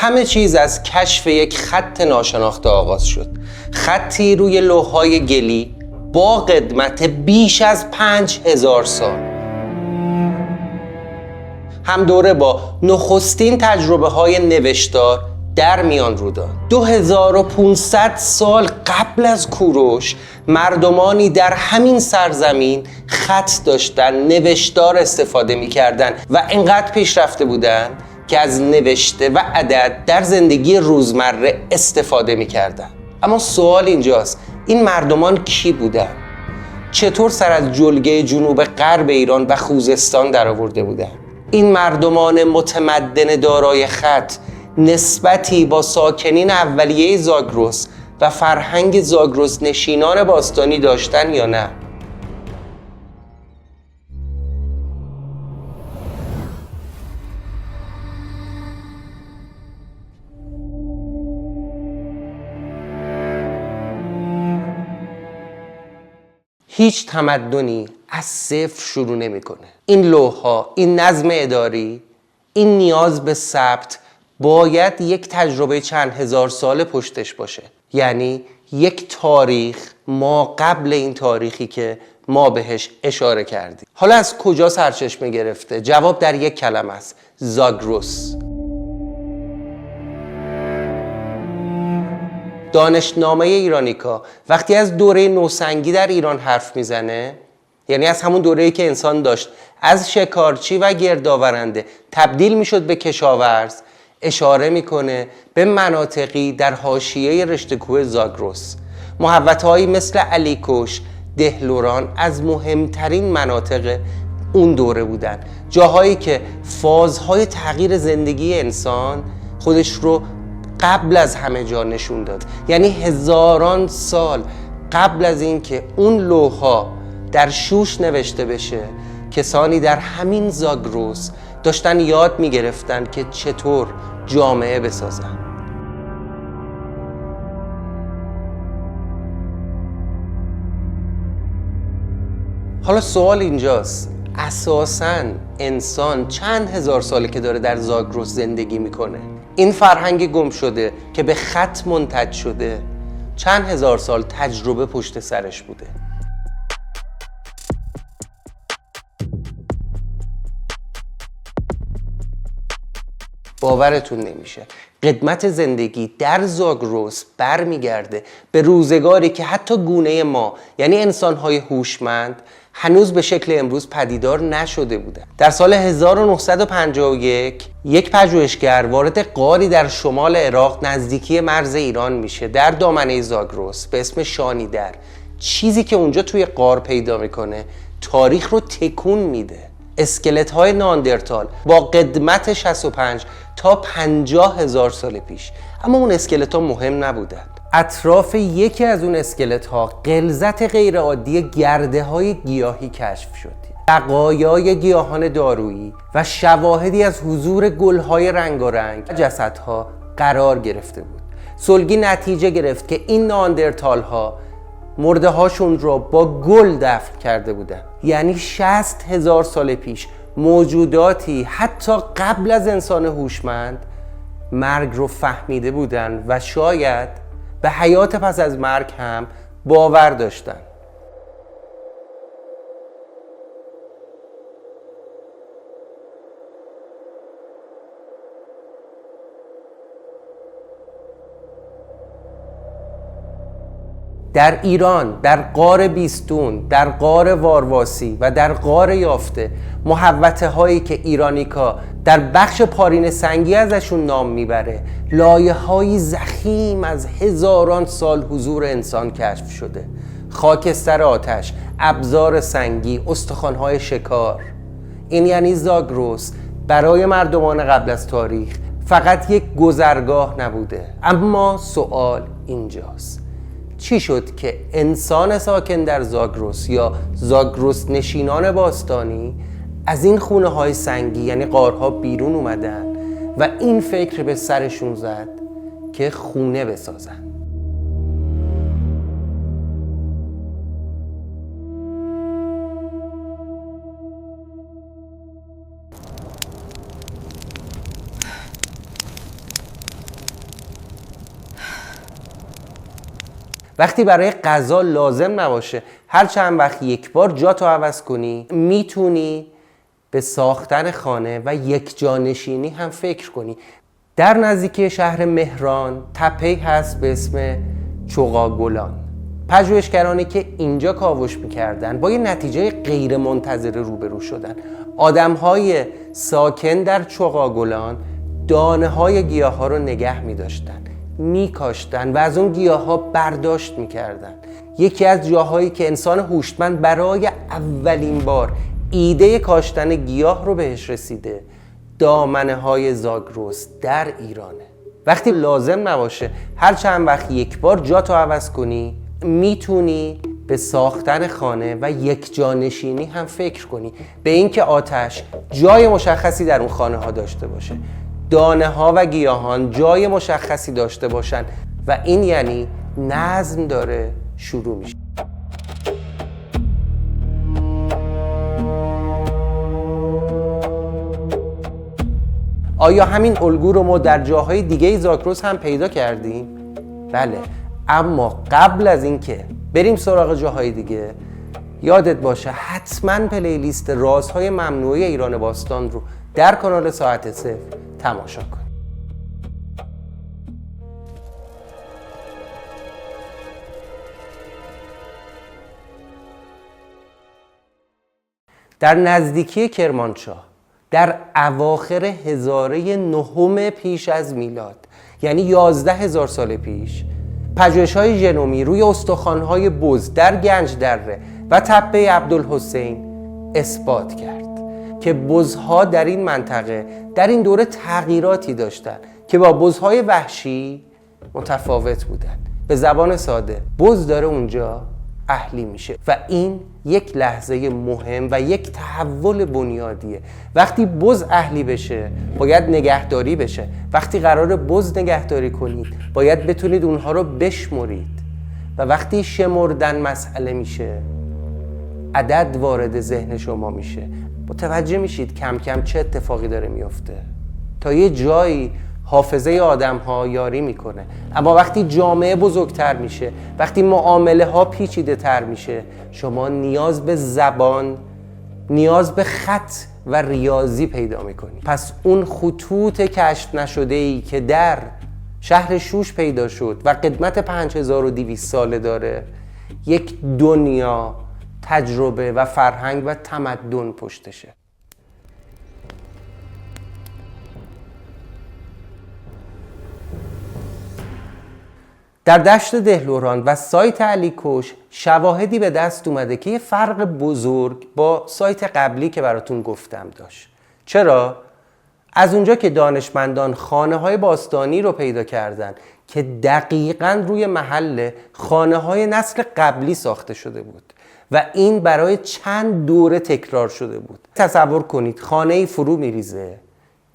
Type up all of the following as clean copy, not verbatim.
همه چیز از کشف یک خط ناشناخته آغاز شد. خطی روی لوح‌های گلی با قدمت بیش از 5000 سال. هم دوره با نخستین تجربه‌های نوشتار در میان رو داد. 2500 سال قبل از کوروش مردمانی در همین سرزمین خط داشتن، نوشتار استفاده می‌کردن و اینقدر پیشرفته بودن که از نوشته و عدد در زندگی روزمره استفاده می‌کردن. اما سوال اینجاست، این مردمان کی بودن؟ چطور سر از جلگه جنوب غرب ایران و خوزستان درآورده بودن؟ این مردمان متمدن دارای خط نسبتی با ساکنین اولیه زاگرس و فرهنگ زاگرس نشینان باستانی داشتن یا نه؟ هیچ تمدنی از صفر شروع نمیکنه. این لوح‌ها، این نظم اداری، این نیاز به ثبت باید یک تجربه چند هزار ساله پشتش باشه. یعنی یک تاریخ ما قبل این تاریخی که ما بهش اشاره کردیم. حالا از کجا سرچشمه گرفته؟ جواب در یک کلمه است: زاگرس. دانشنامه ایرانیکا وقتی از دوره نوسنگی در ایران حرف میزنه، یعنی از همون دوره‌ای که انسان داشت از شکارچی و گردآورنده تبدیل میشد به کشاورز، اشاره میکنه به مناطقی در حاشیه رشته کوه زاگرس. محوطه‌هایی مثل علیکش، دهلوران از مهمترین مناطق اون دوره بودن. جاهایی که فازهای تغییر زندگی انسان خودش رو قبل از همه جا نشون داد. یعنی هزاران سال قبل از این که اون لوح‌ها در شوش نوشته بشه، کسانی در همین زاگرس داشتن یاد میگرفتن که چطور جامعه بسازن. حالا سوال اینجاست، اساساً انسان چند هزار ساله که داره در زاگرس زندگی میکنه؟ این فرهنگ گم شده که به خط منتج شده چند هزار سال تجربه پشت سرش بوده. باورتون نمیشه قدمت زندگی در زاگرس برمیگرده به روزگاری که حتی گونه ما، یعنی انسان‌های هوشمند، هنوز به شکل امروز پدیدار نشده بودن. در سال 1951 یک پژوهشگر وارد غاری در شمال عراق نزدیکی مرز ایران میشه، در دامنه زاگرس، به اسم شانیدر. چیزی که اونجا توی غار پیدا میکنه تاریخ رو تکون میده. اسکلت های ناندرتال با قدمت 65 تا 50 هزار سال پیش. اما اون اسکلت ها مهم نبودن. اطراف یکی از اون اسکلت ها غلظت غیر عادی گرده های گیاهی کشف شد. بقایای گیاهان دارویی و شواهدی از حضور گل های رنگارنگ جسدها قرار گرفته بود. سلگی نتیجه گرفت که این ناندرتال ها مرده هاشون رو با گل دفن کرده بودن. یعنی 60 هزار سال پیش موجوداتی حتی قبل از انسان هوشمند مرگ رو فهمیده بودن و شاید به حیات پس از مرگ هم باور داشتن. در ایران، در غار بیستون، در غار وارواسی و در غار یافته، محوطه هایی که ایرانیکا در بخش پارین سنگی ازشون نام میبره، لایه های ضخیم از هزاران سال حضور انسان کشف شده. خاکستر آتش، ابزار سنگی، استخوان های شکار. این یعنی زاگرس برای مردمان قبل از تاریخ فقط یک گذرگاه نبوده. اما سوال اینجاست، چی شد که انسان ساکن در زاگرس یا زاگرس نشینان باستانی از این خونه های سنگی یعنی غارها بیرون اومدن و این فکر به سرشون زد که خونه بسازن؟ وقتی برای غذا لازم نباشه هر چند وقت یک بار جاتو عوض کنی، میتونی به ساختن خانه و یک جانشینی هم فکر کنی. در نزدیکی شهر مهران تپه‌ای هست به اسم چغاگلان. پژوهشگرانی که اینجا کاوش میکردن با یه نتیجه غیر منتظره روبرو شدن. آدم‌های ساکن در چغاگلان دانه‌های گیاه‌ها رو نگه می‌داشتن، می‌کاشتن و از اون گیاه‌ها برداشت می‌کردن. یکی از جاهایی که انسان هوشمند برای اولین بار ایده کاشتن گیاه رو بهش رسیده دامنه‌های زاگرس در ایرانه. وقتی لازم نباشه هر چند وقت یک بار جاتو عوض کنی، میتونی به ساختن خانه و یک جانشینی هم فکر کنی، به اینکه آتش جای مشخصی در اون خانه ها داشته باشه، دانه ها و گیاهان جای مشخصی داشته باشن و این یعنی نظم داره شروع میشه. آیا همین الگو رو ما در جاهای دیگه زاگرس هم پیدا کردیم؟ بله، اما قبل از اینکه بریم سراغ جاهای دیگه یادت باشه حتما پلیلیست رازهای ممنوعه ایران باستان رو در کانال ساعت صفر تماشا کن. در نزدیکی کرمانشاه در اواخر هزاره نهم پیش از میلاد، یعنی 11,000 سال پیش، پژوهش‌های ژنومی روی استخوان‌های بز در گنج دره و تپه عبدالحسین اثبات کرد که بزها در این منطقه در این دوره تغییراتی داشتند که با بزهای وحشی متفاوت بودند. به زبان ساده بز داره اونجا اهلی میشه و این یک لحظه مهم و یک تحول بنیادیه. وقتی بز اهلی بشه باید نگهداری بشه. وقتی قرار بز نگهداری کنید باید بتونید اونها رو بشمرید و وقتی شمردن مسئله میشه عدد وارد ذهن شما میشه، متوجه میشید کم کم چه اتفاقی داره میفته. تا یه جایی حافظه آدم ها یاری میکنه، اما وقتی جامعه بزرگتر میشه، وقتی معامله ها پیچیده تر میشه، شما نیاز به زبان، نیاز به خط و ریاضی پیدا میکنید. پس اون خطوط کشف نشده ای که در شهر شوش پیدا شد و قدمت 5200 ساله داره، یک دنیا تجربه و فرهنگ و تمدن پشتشه. در دشت دهلوران و سایت علیکش شواهدی به دست اومده که یه فرق بزرگ با سایت قبلی که براتون گفتم داشت. چرا؟ از اونجا که دانشمندان خانه‌های باستانی رو پیدا کردن که دقیقاً روی محل خانه‌های نسل قبلی ساخته شده بود و این برای چند دوره تکرار شده بود. تصور کنید خانه‌ای فرو میریزه،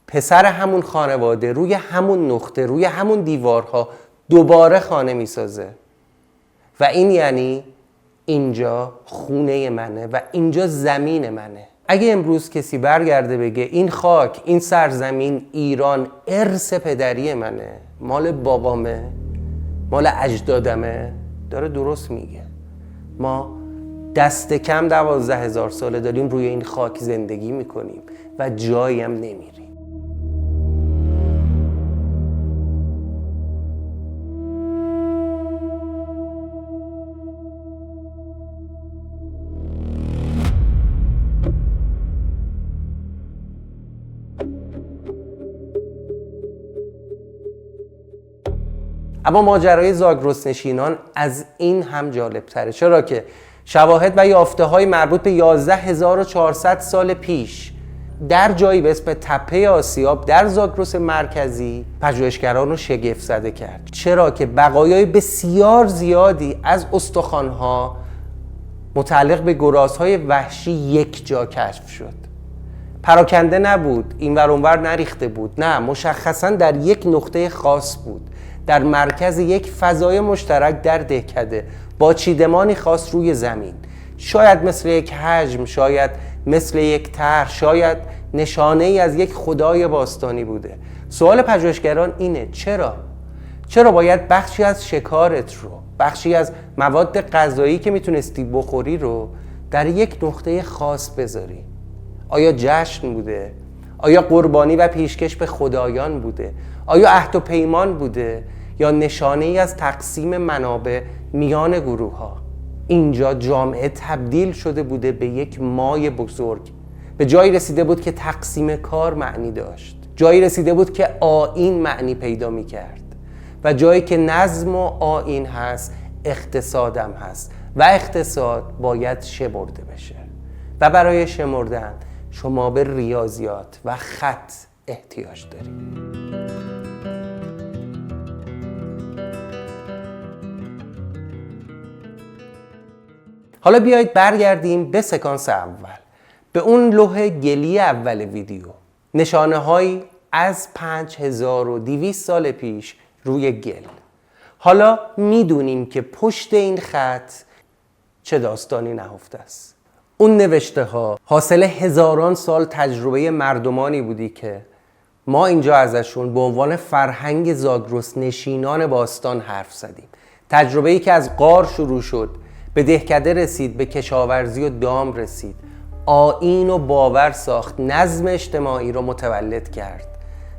پسر همون خانواده روی همون نقطه، روی همون دیوارها دوباره خانه میسازه و این یعنی اینجا خونه منه و اینجا زمین منه. اگه امروز کسی برگرده بگه این خاک، این سرزمین ایران ارث پدری منه، مال بابامه، مال اجدادمه، داره درست میگه. ما دست کم 12,000 ساله داریم روی این خاک زندگی میکنیم و جایی هم نمیریم. اما ماجرای زاگرس نشینان از این هم جالب تره، چرا که شواهد و یافته های مربوط به 11,400 سال پیش در جایی به اسم تپه آسیاب در زاگرس مرکزی پژوهشگران رو شگفت زده کرد. چرا که بقایای بسیار زیادی از استخوان‌ها متعلق به گرازهای وحشی یک جا کشف شد. پراکنده نبود، اینور اونور نریخته بود، نه، مشخصاً در یک نقطه خاص بود، در مرکز یک فضای مشترک در دهکده با چیدمانی خاص روی زمین. شاید مثل یک حجم، شاید مثل یک طرح، شاید نشانه ای از یک خدای باستانی بوده. سوال پژوهشگران اینه چرا باید بخشی از شکارت رو، بخشی از مواد غذایی که میتونستی بخوری رو در یک نقطه خاص بذاری؟ آیا جشن بوده؟ آیا قربانی و پیشکش به خدایان بوده؟ آیا عهد و پیمان بوده؟ یا نشانه ای از تقسیم منابع میان گروه ها؟ اینجا جامعه تبدیل شده بوده به یک مای بزرگ. به جایی رسیده بود که تقسیم کار معنی داشت. جایی رسیده بود که آیین معنی پیدا می کرد. و جایی که نظم و آیین هست، اقتصادم هست و اقتصاد باید شمرده بشه. و برای شمردن شما به ریاضیات و خط احتیاج دارید. حالا بیایید برگردیم به سکانس اول، به اون لوح گلی اول ویدیو. نشانه هایی از 5200 سال پیش روی گل. حالا میدونیم که پشت این خط چه داستانی نهفته است. اون نوشته ها حاصل هزاران سال تجربه مردمانی بودی که ما اینجا ازشون به عنوان فرهنگ زاگرس نشینان باستان حرف زدیم. تجربه‌ای که از غار شروع شد، به دهکده رسید، به کشاورزی و دام رسید، آیین و باور ساخت، نظم اجتماعی رو متولد کرد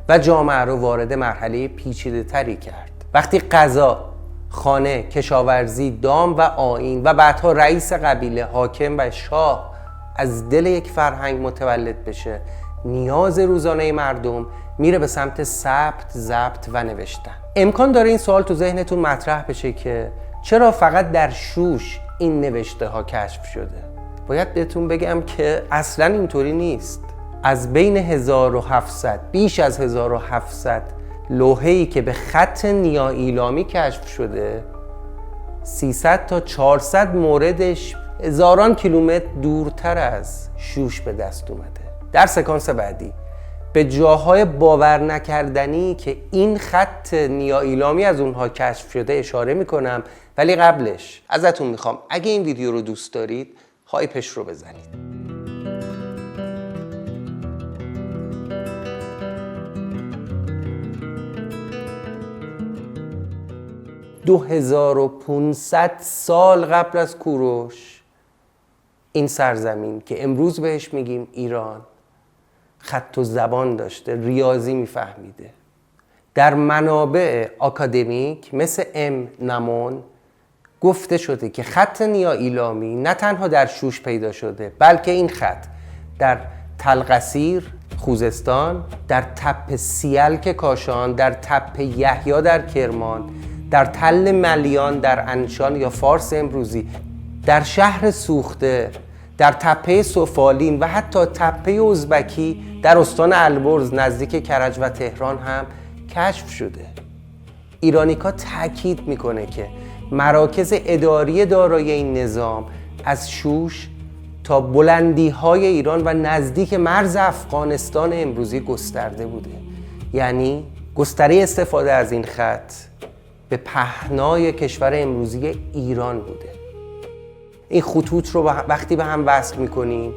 و جامعه رو وارد مرحله پیچیده تری کرد. وقتی غذا، خانه، کشاورزی، دام و آیین و بعدها رئیس قبیله، حاکم و شاه از دل یک فرهنگ متولد بشه، نیاز روزانه مردم میره به سمت ثبت، ضبط و نوشتن. امکان داره این سوال تو ذهنتون مطرح بشه که چرا فقط در شوش این نوشته ها کشف شده؟ باید بهتون بگم که اصلا اینطوری نیست. از بین 1700 بیش از 1700 لوحه‌ای که به خط نیاایلامی کشف شده، 300 تا 400 موردش هزاران کیلومتر دورتر از شوش به دست اومده. در سکانس بعدی به جاهای باور نکردنی که این خط نیاایلامی از اونها کشف شده اشاره میکنم، ولی قبلش ازتون میخوام اگه این ویدیو رو دوست دارید هایپش رو بزنید. 2500 سال قبل از کوروش این سرزمین که امروز بهش میگیم ایران خط و زبان داشته، ریاضی میفهمیده. در منابع آکادمیک مثل نمون گفته شده که خط نیاایلامی نه تنها در شوش پیدا شده، بلکه این خط در تلقصیر خوزستان، در تپه سیلک کاشان، در تپه یحیی در کرمان، در تل ملیان در انشان یا فارس امروزی، در شهر سوخته، در تپه سفالین و حتی تپه ازبکی در استان البرز نزدیک کرج و تهران هم کشف شده. ایرانیکا تاکید میکنه که مراکز اداری دارای این نظام از شوش تا بلندی های ایران و نزدیک مرز افغانستان امروزی گسترده بوده. یعنی گستره استفاده از این خط به پهنای کشور امروزی ایران بوده. این خطوط رو وقتی به هم وصل میکنیم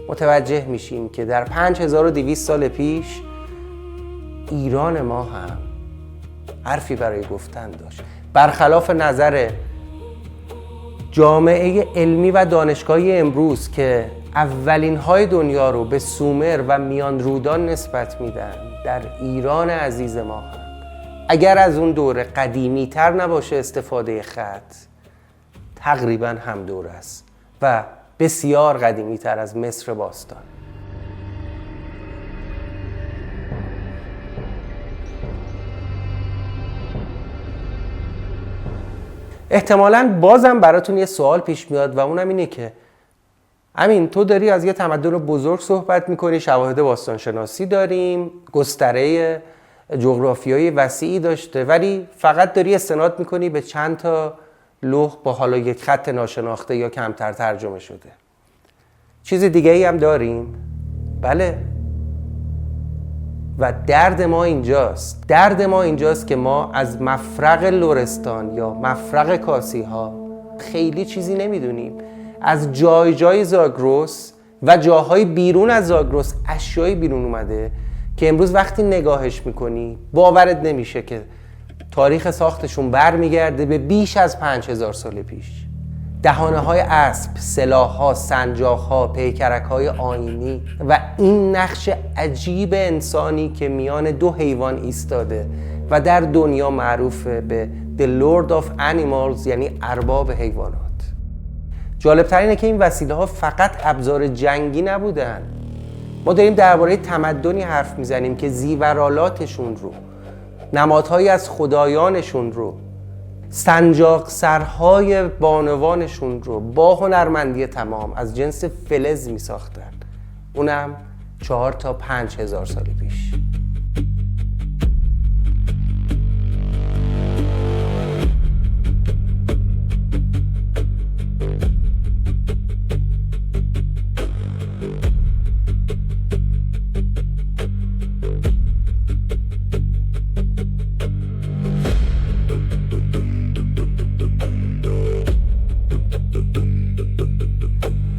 متوجه میشیم که در 5200 سال پیش ایران ما هم حرفی برای گفتن داشت. برخلاف نظر جامعه علمی و دانشگاهی امروز که اولین های دنیا رو به سومر و میان رودان نسبت میدن، در ایران عزیز ما هم اگر از اون دوره قدیمی تر نباشه استفاده خط، تقریبا هم دور است و بسیار قدیمی تر از مصر باستان. احتمالاً بازم براتون یه سوال پیش میاد و اونم اینه که امین تو داری از یه تمدن بزرگ صحبت میکنی، شواهد باستانشناسی داریم، گستره جغرافیایی وسیعی داشته، ولی فقط داری استناد میکنی به چند تا لوح با حالا یک خط ناشناخته یا کمتر ترجمه شده. چیز دیگه ای هم داریم؟ بله. و درد ما اینجاست. درد ما اینجاست که ما از مفرق لرستان یا مفرق کاسی ها خیلی چیزی نمیدونیم. از جای جای زاگرس و جاهای بیرون از زاگرس اشیایی بیرون اومده که امروز وقتی نگاهش میکنی باورت نمیشه که تاریخ ساختشون برمیگرده به بیش از 5000 سال پیش. دهانه های اسب، سلاح ها، سنجاق ها، پیکرک های آیینی و این نقش عجیب انسانی که میان دو حیوان ایستاده و در دنیا معروفه به The Lord of Animals، یعنی ارباب حیوانات. جالب‌تر اینه که این وسیله ها فقط ابزار جنگی نبودن. ما داریم درباره تمدنی حرف میزنیم که زیورالاتشون رو، نمادهایی از خدایانشون رو، سنجاق سرهای بانوانشون رو با هنرمندی تمام از جنس فلز می ساختن، اونم 4 تا 5000 سال پیش.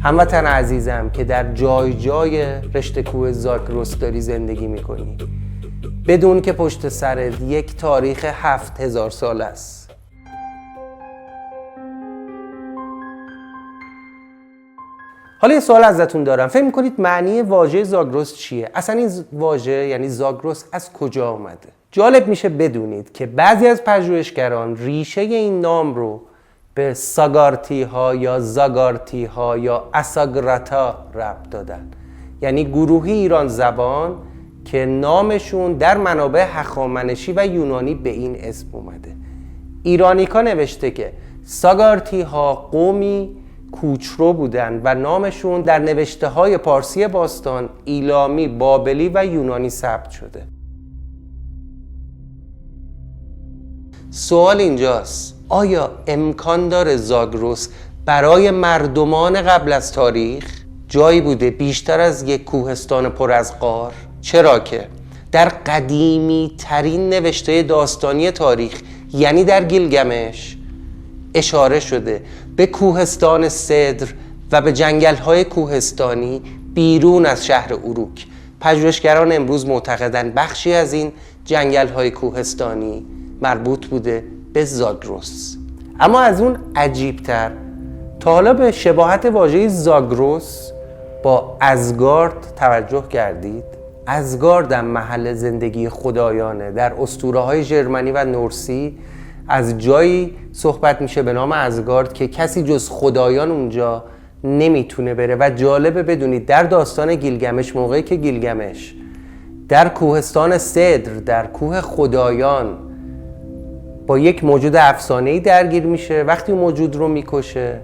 هموطن عزیزم که در جای جای رشته کوه زاگرس داری زندگی میکنی، بدون که پشت سرت یک تاریخ 7000 سال است. حالا یه سوال ازتون دارم، فکر میکنید معنی واژه زاگرس چیه؟ اصلا این واژه یعنی زاگرس از کجا آمده؟ جالب میشه بدونید که بعضی از پژوهشگران ریشه این نام رو به ساگارتی ها یا زاگارتی ها یا اساگراتا ربط دادن، یعنی گروهی ایران زبان که نامشون در منابع هخامنشی و یونانی به این اسم اومده. ایرانیکا نوشته که ساگارتی ها قومی کوچرو بودن و نامشون در نوشته های پارسی باستان، ایلامی، بابلی و یونانی ثبت شده. سوال اینجاست، آیا امکان داره زاگرس برای مردمان قبل از تاریخ جایی بوده بیشتر از یک کوهستان پر از غار؟ چرا که در قدیمی ترین نوشته داستانی تاریخ، یعنی در گیلگمش، اشاره شده به کوهستان سدر و به جنگل‌های کوهستانی بیرون از شهر اروک. پژوهشگران امروز معتقدند بخشی از این جنگل‌های کوهستانی مربوط بوده به زاگرس. اما از اون عجیب‌تر، تا حالا به شباهت واژه زاگرس با ازگارد توجه کردید؟ ازگارد هم محل زندگی خدایانه. در اسطوره‌های ژرمنی و نورسی از جایی صحبت میشه به نام ازگارد که کسی جز خدایان اونجا نمیتونه بره. و جالبه بدونید در داستان گیلگمش، موقعی که گیلگمش در کوهستان سدر، در کوه خدایان، با یک موجود افسانه‌ای درگیر میشه، وقتی اون موجود رو میکشه،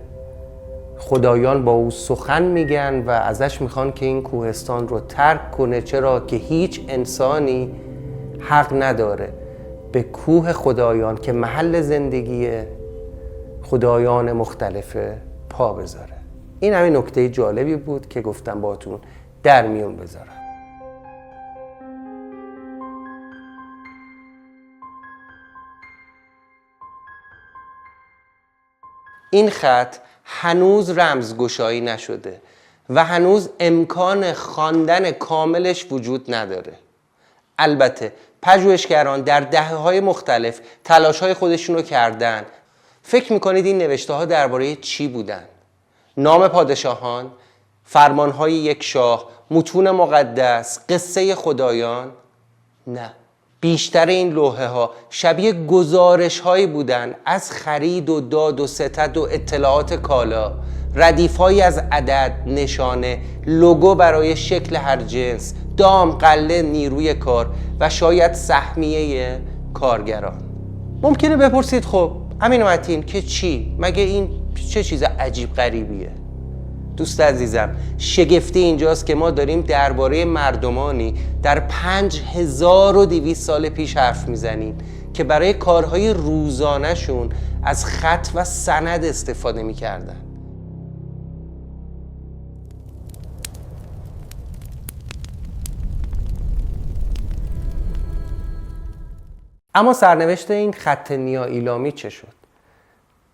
خدایان با او سخن میگن و ازش میخوان که این کوهستان رو ترک کنه، چرا که هیچ انسانی حق نداره به کوه خدایان که محل زندگی خدایان مختلفه پا بذاره. این همین نکته جالبی بود که گفتم باهاتون در میون بذارم. این خط هنوز رمزگشایی نشده و هنوز امکان خواندن کاملش وجود نداره. البته پژوهشگران در دهه‌های مختلف تلاش‌های خودشون رو کردن. فکر می‌کنید این نوشته‌ها درباره چی بودن؟ نام پادشاهان، فرمان‌های یک شاه، متون مقدس، قصه خدایان؟ نه. بیشتر این لوحه‌ها شبیه گزارش‌هایی بودن از خرید و داد و ستد و اطلاعات کالا، ردیف‌هایی از عدد، نشانه، لوگو برای شکل هر جنس، دام، قله، نیروی کار و شاید سهمیه کارگران. ممکنه بپرسید خب امین متین که چی؟ مگه این چه چیز عجیب غریبیه؟ دوست عزیزم، شگفتی اینجاست که ما داریم درباره مردمانی در 5200 سال پیش حرف میزنیم که برای کارهای روزانه‌شون از خط و سند استفاده میکردن. اما سرنوشت این خط نیا ایلامی چه شد؟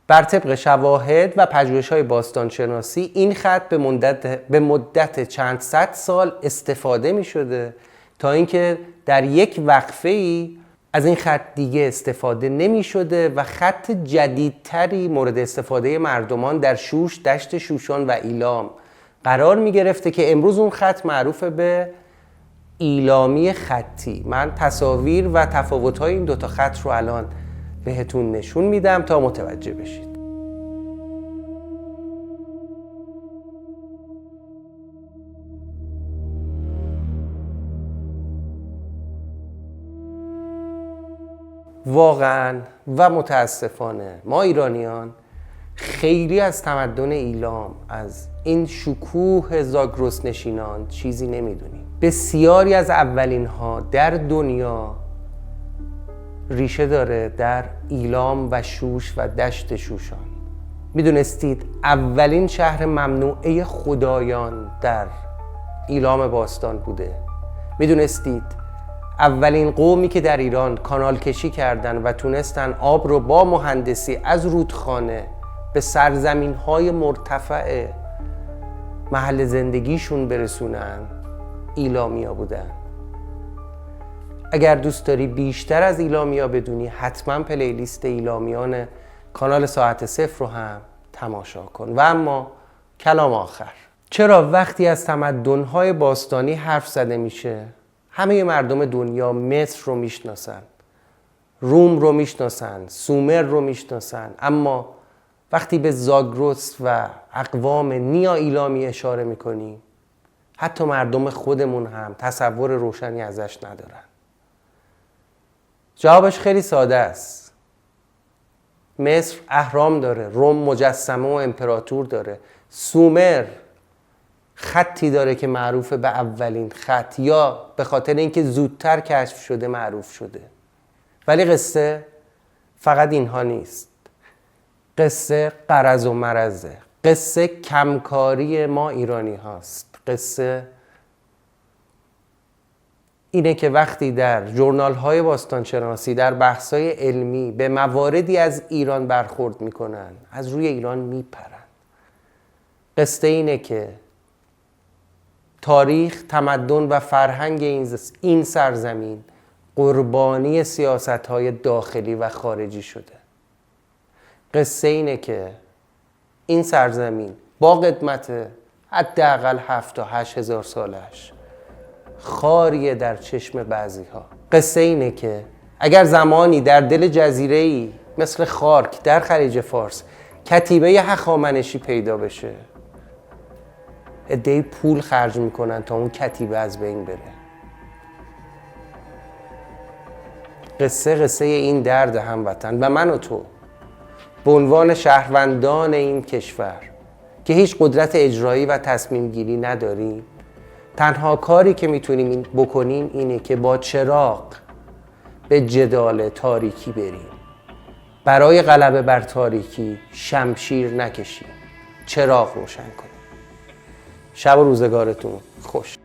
بر طبق شواهد و پژوهش‌های باستانشناسی این خط به مدت چند صد سال استفاده می شده تا اینکه در یک وقفه‌ای از این خط دیگه استفاده نمی شده و خط جدیدتری مورد استفاده مردمان در شوش، دشت شوشان و ایلام قرار می گرفته که امروز اون خط معروف به ایلامی خطی. من تصاویر و تفاوت‌های این دوتا خط رو الان بهتون نشون میدم تا متوجه بشید. واقعا و متاسفانه ما ایرانیان خیلی از تمدن ایلام، از این شکوه زاگرس نشینان چیزی نمیدونیم. بسیاری از اولین ها در دنیا ریشه داره در ایلام و شوش و دشت شوشان. میدونستید اولین شهر ممنوعه خدایان در ایلام باستان بوده؟ میدونستید اولین قومی که در ایران کانال کشی کردن و تونستن آب رو با مهندسی از رودخانه به سرزمین های مرتفع محل زندگیشون برسونن ایلامیا بودن؟ اگر دوست داری بیشتر از ایلامیا بدونی حتما پلیلیست ایلامیان کانال ساعت صفر رو هم تماشا کن. و اما کلام آخر، چرا وقتی از تمدن‌های باستانی حرف زده میشه همه مردم دنیا مصر رو میشناسن، روم رو میشناسن، سومر رو میشناسن، اما وقتی به زاگرس و اقوام نیا ایلامی اشاره میکنیم حتی مردم خودمون هم تصور روشنی ازش ندارن؟ جوابش خیلی ساده است. مصر اهرام داره، روم مجسمه و امپراتور داره، سومر خطی داره که معروف به اولین خط، یا به خاطر اینکه زودتر کشف شده معروف شده. ولی قصه فقط اینها نیست. قصه قرض و مرزه. قصه کمکاری ما ایرانی هاست. قصه اینه که وقتی در ژورنال های باستانشناسی، در بحث های علمی به مواردی از ایران برخورد میکنن از روی ایران میپرن. قصه اینه که تاریخ، تمدن و فرهنگ این سرزمین قربانی سیاست‌های داخلی و خارجی شده. قصه اینه که این سرزمین با قدمت حداقل 7 تا 8 هزار سالش خاریه در چشم بعضی‌ها. قصه اینه که اگر زمانی در دل جزیره‌ای مثل خارک در خلیج فارس کتیبه هخامنشی پیدا بشه، عده‌ای پول خرج میکنن تا اون کتیبه از بین بره. قصه این درد هموطن و من و تو به عنوان شهروندان این کشور که هیچ قدرت اجرایی و تصمیم گیری نداریم، تنها کاری که میتونیم بکنیم اینه که با چراغ به جدال تاریکی بریم. برای غلبه بر تاریکی شمشیر نکشیم، چراغ روشن کنیم. شب و روزگارتون خوش.